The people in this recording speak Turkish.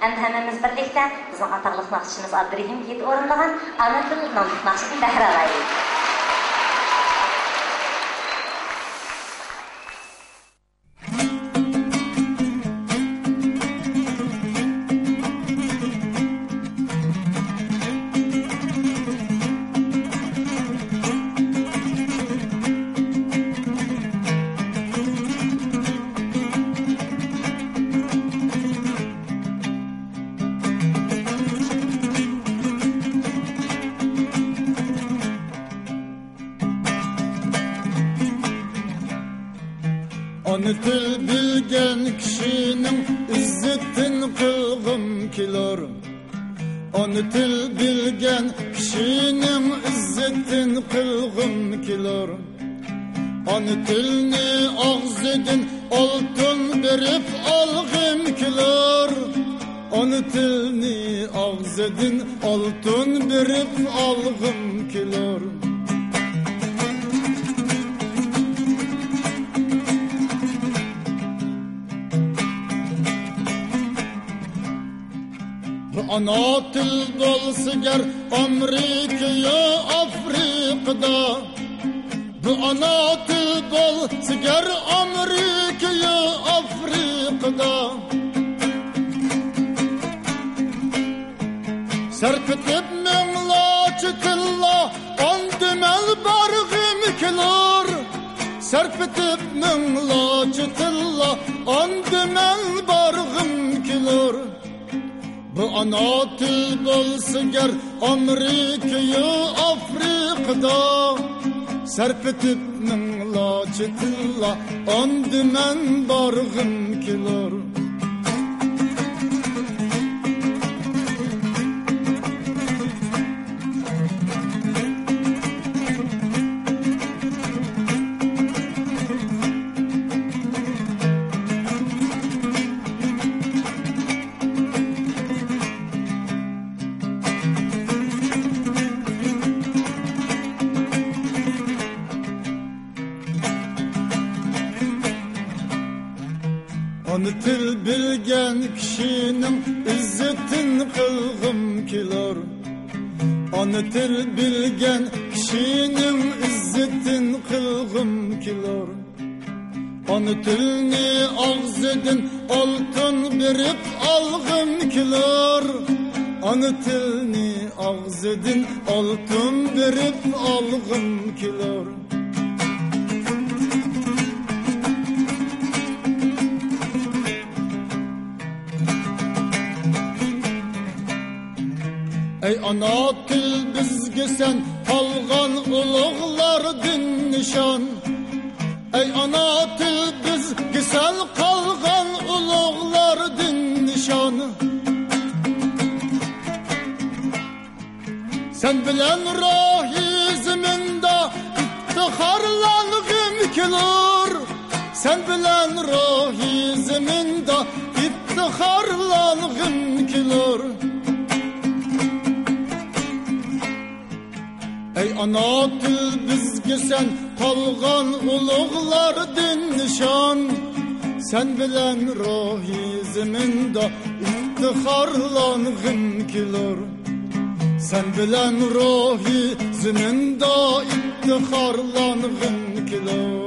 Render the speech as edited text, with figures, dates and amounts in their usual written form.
Həmmimiz birlikdə bizim ataqlıq naxışımız Abdurrahim Yiğit orunlagan ana til namlıq naxışını bəhrə alayıq. Onu til bilgen kişinin izzetin kılgım kilor. Onu til bilgen kişinin izzetin kılgım kilor. Onu tilni ağzedin altın berip algım kilor. Onu tilni ağzedin altın berip algım kilor. Ana til bolsigar Amerika'ya Afrika'da. Bu ana til bolsigar Amerika'ya Afrika'da. Serpetip minlaçı tilla andımel bargım kilor. Serpetip minlaçı tilla andımel bargım kilor. Bu ana til bolsigar Amerika'ya Afrika'da. Serpetip minlaçı tilla andımel bargım kilor. Onu til bilgen kişinin izzetin kılgım kilor. Onu til bilgen kişinin izzetin kılgım kilor. Onu tilni ağzedin altın berip algım kilor. Onu tilni ağzedin altın berip algım kilor. Ey ana til bizge sen kalgan ulug'lardin nişan. Ey ana til bizge sen kalgan ulug'lardin nişan. Sen bilen ruhi ziminde iftiharlanğım kilor. Sen bilen ruhi ziminde iftiharlanğım kilor. Ey ana til bizge sen kalgan ulug'lardin nişan. Sen bilen ruhi ziminde iftiharlanğım kilor. Sen bilen ruhi ziminde iftiharlanğım kilor.